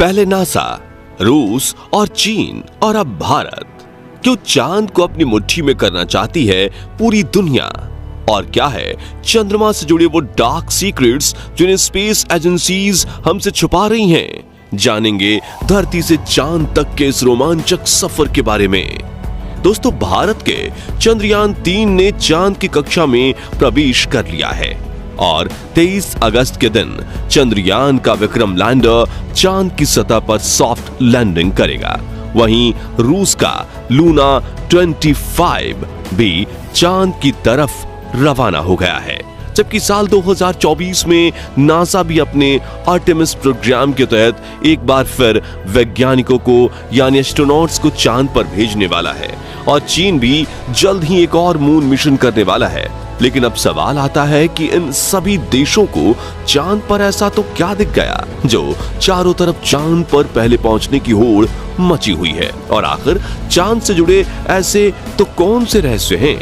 पहले नासा, रूस और चीन और अब भारत। क्यों चांद को अपनी मुट्ठी में करना चाहती है पूरी दुनिया? और क्या है चंद्रमा से जुड़े वो डार्क सीक्रेट्स जिन्हें स्पेस एजेंसीज हमसे छुपा रही हैं? जानेंगे धरती से चांद तक के इस रोमांचक सफर के बारे में। दोस्तों, भारत के चंद्रयान 3 ने चांद की कक्षा में प्रवेश कर लिया है और 23 अगस्त के दिन चंद्रयान का विक्रम लैंडर चांद की सतह पर सॉफ्ट लैंडिंग करेगा। वहीं रूस का लूना 25 भी चांद की तरफ रवाना हो गया है, जबकि साल 2024 में नासा भी अपने आर्टेमिस प्रोग्राम के तहत एक बार फिर वैज्ञानिकों को यानी एस्ट्रोनॉट्स को चांद पर भेजने वाला है और चीन भी जल्द ही एक और मून मिशन करने वाला है। लेकिन अब सवाल आता है कि इन सभी देशों को चांद पर ऐसा तो क्या दिख गया जो चारों तरफ चांद पर पहले पहुंचने की होड़ मची हुई है? और आखिर चांद से जुड़े ऐसे तो कौन से रहस्य हैं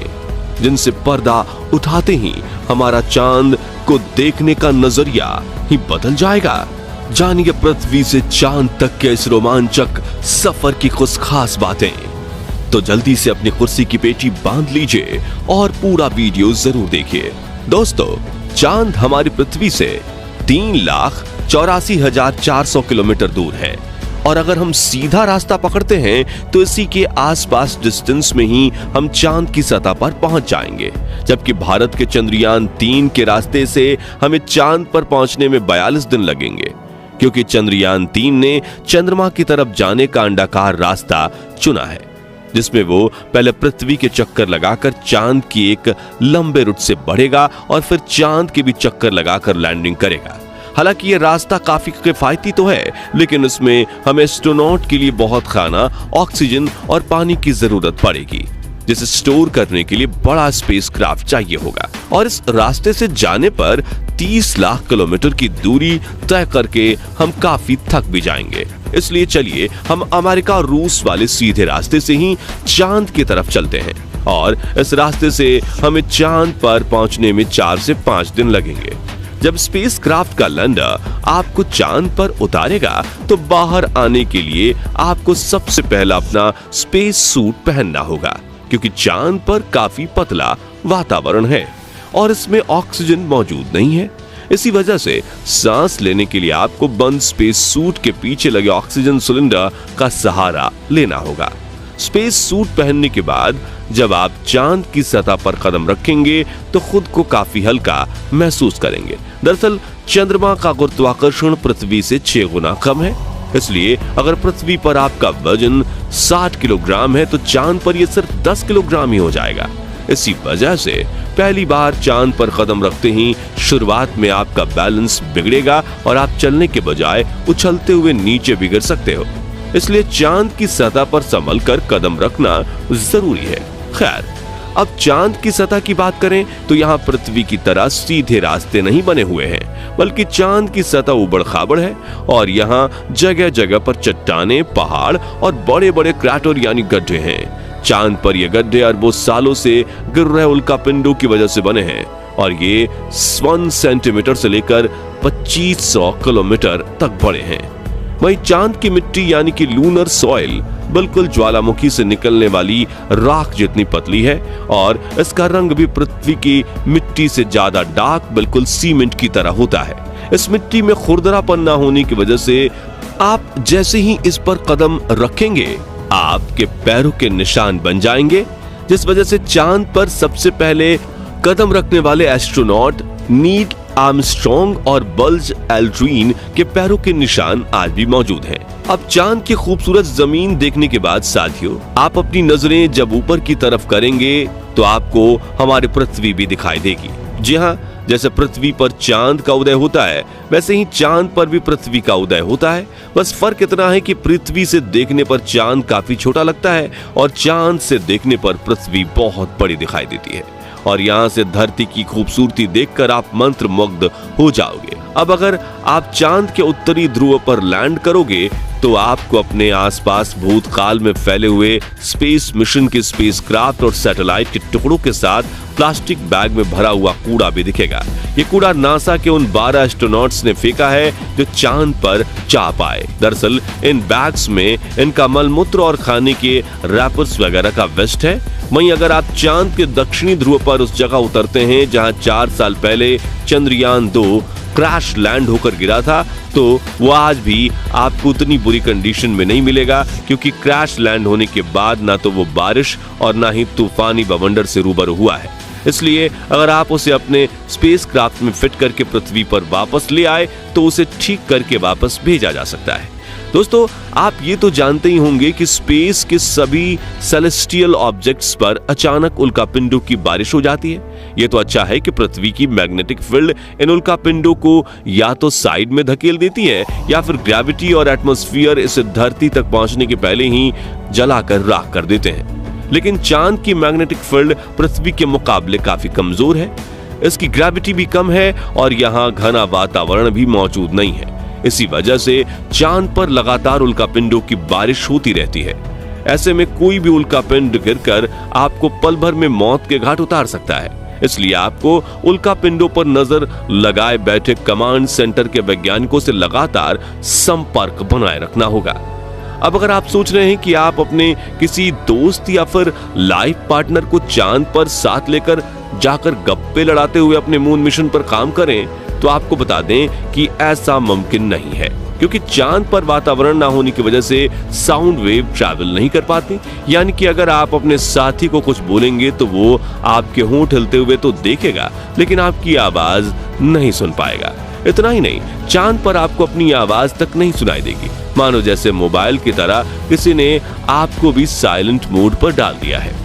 जिनसे पर्दा उठाते ही हमारा चांद को देखने का नजरिया ही बदल जाएगा? जानिए पृथ्वी से चांद तक के इस रोमांचक सफर की कुछ खास बातें। तो जल्दी से अपनी कुर्सी की पेटी बांध लीजिए और पूरा वीडियो जरूर देखिए। दोस्तों, चांद हमारी पृथ्वी से 3,84,400 किलोमीटर दूर है और अगर हम सीधा रास्ता पकड़ते हैं तो इसी के आसपास डिस्टेंस में ही हम चांद की सतह पर पहुंच जाएंगे। जबकि भारत के चंद्रयान 3 के रास्ते से हमें चांद पर पहुंचने में 42 दिन लगेंगे, क्योंकि चंद्रयान 3 ने चंद्रमा की तरफ जाने का अंडाकार रास्ता चुना है, जिसमें वो पहले पृथ्वी के चक्कर लगाकर चांद की एक लंबे रूट से बढ़ेगा और फिर चांद के भी चक्कर लगाकर लैंडिंग करेगा। हालांकि ये रास्ता काफी किफायती तो है, लेकिन इसमें हमें एस्ट्रोनॉट के लिए बहुत खाना, ऑक्सीजन और पानी की जरूरत पड़ेगी, जिसे स्टोर करने के लिए बड़ा स्पेसक्राफ्ट चाहिए होगा। और इस रास्ते से जाने पर 30 लाख किलोमीटर की दूरी तय करके हम काफी थक भी जाएंगे। इसलिए चलिए हम अमेरिका और रूस वाले सीधे रास्ते से ही चांद की तरफ चलते हैं और इस रास्ते से हमें चांद पर पहुंचने में 4 से 5 दिन लगेंगे। जब स्पेसक्राफ्ट का लैंडर आपको चांद पर उतारेगा तो बाहर आने के लिए आपको सबसे पहला अपना स्पेस सूट पहनना होगा, क्योंकि चांद पर काफी पतला वातावरण है और इसमें ऑक्सीजन मौजूद नहीं है। इसी वजह से सांस लेने के लिए आपको बंद स्पेस सूट के पीछे लगे ऑक्सीजन सिलेंडर का सहारा लेना होगा। स्पेस सूट पहनने के बाद जब आप चांद की सतह पर कदम रखेंगे तो खुद को काफी हल्का महसूस करेंगे। दरअसल चंद्रमा का गुरुत्वाकर्षण पृथ्वी से 6 गुना कम है, इसलिए अगर पृथ्वी पर आपका वजन 60 किलोग्राम है तो चांद पर यह सिर्फ 10 किलोग्राम ही हो जाएगा। इसी वजह से पहली बार चांद पर कदम रखते ही शुरुआत में आपका बैलेंस बिगड़ेगा और आप चलने के बजाय उछलते हुए नीचे भी गिर सकते हो। इसलिए चांद की सतह पर संभल कर कदम रखना जरूरी है। खैर, अब चांद की सतह की बात करें तो यहाँ पृथ्वी की तरह सीधे रास्ते नहीं बने हुए हैं, बल्कि चांद की सतह उबड़ खाबड़ है और यहाँ जगह जगह पर चट्टाने, पहाड़ और बड़े बड़े क्रैटर यानी गड्ढे हैं। चांद पर ये गड्ढे अरबों सालों से गिर रहे उल्कापिंडों की वजह से बने हैं और ये 1 सेंटीमीटर से लेकर 2500 किलोमीटर तक बड़े हैं। वहीं चांद की मिट्टी यानी कि लूनर सॉइल बिल्कुल ज्वालामुखी से निकलने वाली राख जितनी पतली है और इसका रंग भी पृथ्वी की मिट्टी से ज्यादा डार्क, बिल्कुल सीमेंट की तरह होता है। इस मिट्टी में खुरदरापन न होने की वजह से आप जैसे ही इस पर कदम रखेंगे आपके पैरों के निशान बन जाएंगे, जिस वजह से चांद पर सबसे पहले कदम रखने वाले एस्ट्रोनॉट नील आर्मस्ट्रॉन्ग और बल्ज एल्ड्रिन के पैरों के निशान आज भी मौजूद हैं। अब चांद की खूबसूरत जमीन देखने के बाद साथियों, आप अपनी नजरें जब ऊपर की तरफ करेंगे तो आपको हमारी पृथ्वी भी दिखाई देगी। जी हाँ, जैसे पृथ्वी पर चांद का उदय होता है वैसे ही चांद पर भी पृथ्वी का उदय होता है। बस फर्क इतना है कि पृथ्वी से देखने पर चांद काफी छोटा लगता है और चांद से देखने पर पृथ्वी बहुत बड़ी दिखाई देती है और यहाँ से धरती की खूबसूरती देखकर आप मंत्रमुग्ध हो जाओगे। अब अगर आप चांद के उत्तरी ध्रुव पर लैंड करोगे तो आपको अपने आसपास भूतकाल में फैले हुए स्पेस मिशन के स्पेसक्राफ्ट और सैटेलाइट के टुकड़ों के साथ प्लास्टिक बैग में भरा हुआ कूड़ा भी दिखेगा। ये कूड़ा नासा के उन 12 एस्ट्रोनॉट्स ने फेंका है जो चांद पर जा पाए। दरअसल इन बैग्स में इनका मलमूत्र और खाने के रैपर्स वगैरह का वेस्ट है। वहीं अगर आप चांद के दक्षिणी ध्रुव पर उस जगह उतरते हैं जहां 4 साल पहले चंद्रयान 2 क्रैश लैंड होकर गिरा था, तो वो आज भी आपको उतनी बुरी कंडीशन में नहीं मिलेगा, क्योंकि क्रैश लैंड होने के बाद ना तो वो बारिश और ना ही तूफानी बवंडर से रूबरू हुआ है। इसलिए अगर आप उसे अपने स्पेसक्राफ्ट में फिट करके पृथ्वी पर वापस ले आए तो उसे ठीक करके वापस भेजा जा सकता है। दोस्तों, आप ये तो जानते ही होंगे कि स्पेस के सभी सेलेस्टियल ऑब्जेक्ट्स पर अचानक उल्कापिंडों की बारिश हो जाती है। ये तो अच्छा है कि पृथ्वी की मैग्नेटिक फील्ड इन उल्कापिंडों को या तो साइड में धकेल देती है या फिर ग्रेविटी और एटमॉस्फेयर इसे धरती तक पहुंचने के पहले ही जलाकर राख कर देते हैं। लेकिन चांद की मैग्नेटिक फील्ड पृथ्वी के मुकाबले काफी कमजोर है। इसकी ग्रेविटी भी कम है और यहाँ घना वातावरण भी मौजूद नहीं है। इसी वजह से चांद पर लगातार उल्कापिंडों की बारिश होती रहती है। ऐसे में कोई भी उल्कापिंड गिरकर आपको पल भर में मौत के घाट उतार सकता है। इसलिए आपको उल्कापिंडों पर नजर लगाए बैठे कमांड सेंटर के वैज्ञानिकों से लगातार संपर्क बनाए रखना होगा। अब अगर आप सोच रहे हैं कि आप अपने किसी दोस्त या फिर लाइफ पार्टनर को चांद पर साथ लेकर जाकर गप्पे लड़ाते हुए अपने मून मिशन पर काम करें, तो आपको बता दें कि ऐसा मुमकिन नहीं है, क्योंकि चांद पर वातावरण ना होने की वजह से साउंड वेव ट्रैवल नहीं कर पाती। यानी कि अगर आप अपने साथी को कुछ बोलेंगे तो वो आपके होंठ हिलते हुए तो देखेगा, लेकिन आपकी आवाज नहीं सुन पाएगा। इतना ही नहीं, चांद पर आपको अपनी आवाज तक नहीं सुनाई देगी, मानो जैसे मोबाइल की तरह किसी ने आपको भी साइलेंट मोड पर डाल दिया है।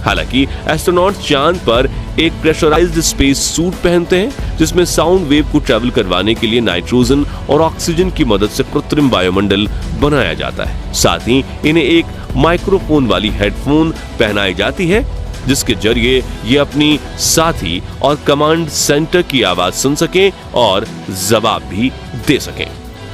हालांकि एस्ट्रोनॉट चांद पर एक प्रेशराइज्ड स्पेस सूट पहनते हैं, जिसमें साउंड वेव को ट्रैवल करवाने के लिए नाइट्रोजन और ऑक्सीजन की मदद से कृत्रिम वायुमंडल बनाया जाता है। साथ ही इन्हें एक माइक्रोफोन वाली हेडफोन पहनाई जाती है, जिसके जरिए ये अपनी साथी और कमांड सेंटर की आवाज सुन सकें और जवाब भी दे सकें।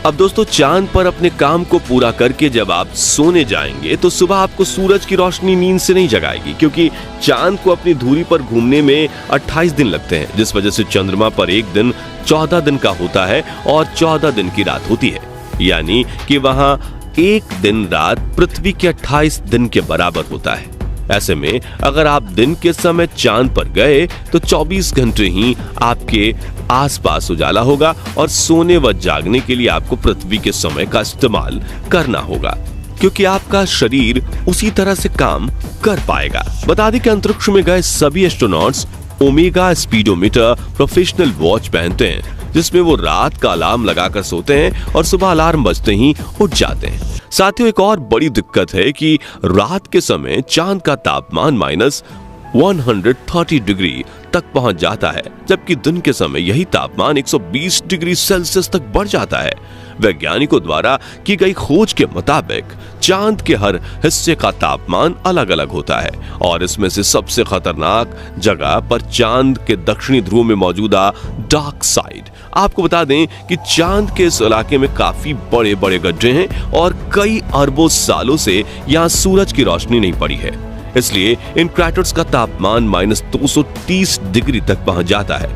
अब दोस्तों, चांद पर अपने काम को पूरा करके जब आप सोने जाएंगे तो सुबह आपको सूरज की रोशनी नींद से नहीं जगाएगी, क्योंकि चांद को अपनी धुरी पर घूमने में 28 दिन लगते हैं, जिस वजह से चंद्रमा पर एक दिन 14 दिन का होता है और 14 दिन की रात होती है। यानी कि वहां एक दिन रात पृथ्वी के 28 दिन के बराबर होता है। ऐसे में अगर आप दिन के समय चांद पर गए तो 24 घंटे ही आपके आसपास उजाला होगा और सोने व जागने के लिए आपको पृथ्वी के समय का इस्तेमाल करना होगा, क्योंकि आपका शरीर उसी तरह से काम कर पाएगा। बता दें कि अंतरिक्ष में गए सभी astronauts omega speedometer professional watch पहनते हैं, जिसमें वो रात का अलार्म लगाकर सोते हैं और सुबह अलार्म बजते ही उठ जाते हैं। साथियों, एक और बड़ी दिक्कत है कि रात के समय चांद का तापमान -130 डिग्री तक पहुंच जाता है, जबकि दिन के समय यही तापमान 120 डिग्री सेल्सियस तक बढ़ जाता है। वैज्ञानिकों द्वारा की गई खोज के मुताबिक चांद के हर हिस्से का तापमान अलग अलग होता है और इसमें से सबसे खतरनाक जगह पर चांद के दक्षिणी ध्रुव में मौजूदा डार्क साइड। आपको बता दें कि चांद के इस इलाके में काफी बड़े बड़े गड्ढे हैं और कई अरबों सालों से यहाँ सूरज की रोशनी नहीं पड़ी है। इसलिए इन क्रैटर्स का तापमान -230 डिग्री तक पहुंच जाता है।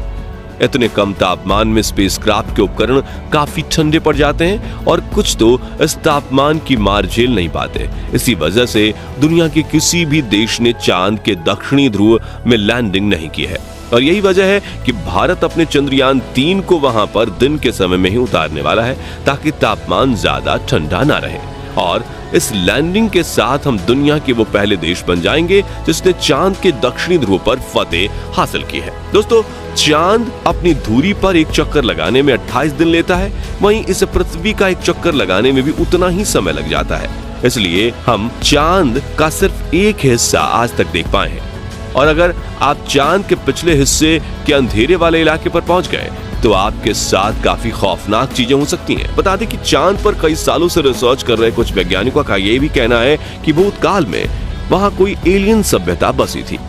इतने कम तापमान में स्पेसक्राफ्ट के उपकरण काफी ठंडे पड़ जाते हैं और कुछ तो इस तापमान की मार झेल नहीं पाते। इसी वजह से दुनिया के किसी भी देश ने चांद के दक्षिणी ध्रुव में लैंडिंग नहीं की है और यही वजह है कि भारत अपने चंद्रयान 3 को वहां पर दिन के समय में ही उतारने वाला है, ताकि तापमान ज्यादा ठंडा ना रहे। और इस लैंडिंग के साथ हम दुनिया के वो पहले देश बन जाएंगे जिसने चांद के दक्षिणी ध्रुव पर फतेह हासिल की है। दोस्तों, चांद अपनी धुरी पर एक चक्कर लगाने में 28 दिन लेता है, वहीं इसे पृथ्वी का एक चक्कर लगाने में भी उतना ही समय लग जाता है। इसलिए हम चांद का सिर्फ एक हिस्सा आज तक देख पाए हैं और अगर आप चांद के पिछले हिस्से के अंधेरे वाले इलाके पर पहुंच गए तो आपके साथ काफी खौफनाक चीजें हो सकती हैं। बता दें कि चांद पर कई सालों से रिसर्च कर रहे कुछ वैज्ञानिकों का यह भी कहना है कि भूतकाल में वहां कोई एलियन सभ्यता बसी थी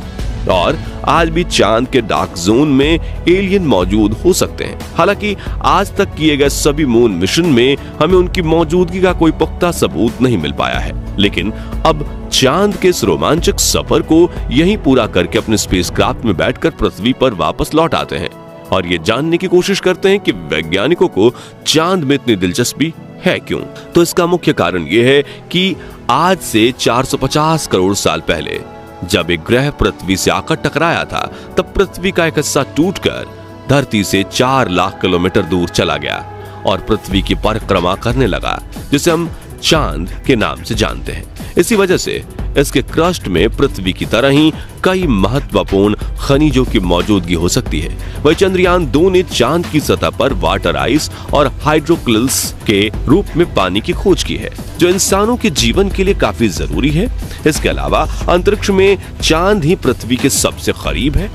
और आज भी चांद के डार्क जोन में एलियन मौजूद हो सकते हैं। हालांकि आज तक किए गए सभी मून मिशन में हमें उनकी मौजूदगी का कोई पुख्ता सबूत नहीं मिल पाया है, लेकिन अब चांद के इस रोमांचक सफर को यहीं पूरा करके अपने स्पेसक्राफ्ट में बैठकर पृथ्वी पर वापस लौट आते हैं और ये जानने की कोशिश करते हैं कि वैज्ञानिकों को चांद में इतनी दिलचस्पी है क्यों। तो इसका मुख्य कारण यह है कि आज से 450 करोड़ साल पहले जब एक ग्रह पृथ्वी से आकर टकराया था, तब पृथ्वी का एक हिस्सा टूटकर धरती से 4 लाख किलोमीटर दूर चला गया और पृथ्वी की परिक्रमा करने लगा, जिसे हम चांद के नाम से जानते हैं। इसी वजह से इसके क्रस्ट में पृथ्वी की तरह ही कई महत्वपूर्ण खनिजों की मौजूदगी हो सकती है। वही चंद्रयान 2 ने चांद की सतह पर वाटर आइस और हाइड्रोक्लिल्स के रूप में पानी की खोज की है, जो इंसानों के जीवन के लिए काफी जरूरी है। इसके अलावा अंतरिक्ष में चांद ही पृथ्वी के सबसे करीब है,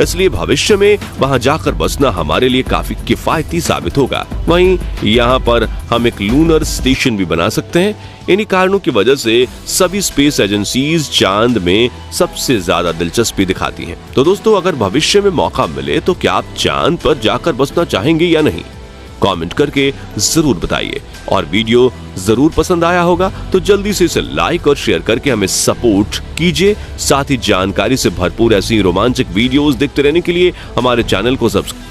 इसलिए भविष्य में वहां जाकर बसना हमारे लिए काफी किफायती साबित होगा। वहीं यहाँ पर हम एक लूनर स्टेशन भी बना सकते हैं। इन्हीं कारणों की वजह से सभी स्पेस एजेंसीज चांद में सबसे ज्यादा दिलचस्पी दिखाती हैं। तो दोस्तों, अगर भविष्य में मौका मिले तो क्या आप चांद पर जाकर बसना चाहेंगे या नहीं? कमेंट करके जरूर बताइए। और वीडियो जरूर पसंद आया होगा तो जल्दी से इसे लाइक और शेयर करके हमें सपोर्ट कीजिए। साथ ही जानकारी से भरपूर ऐसी रोमांचक वीडियोस देखते रहने के लिए हमारे चैनल को सब्सक्राइब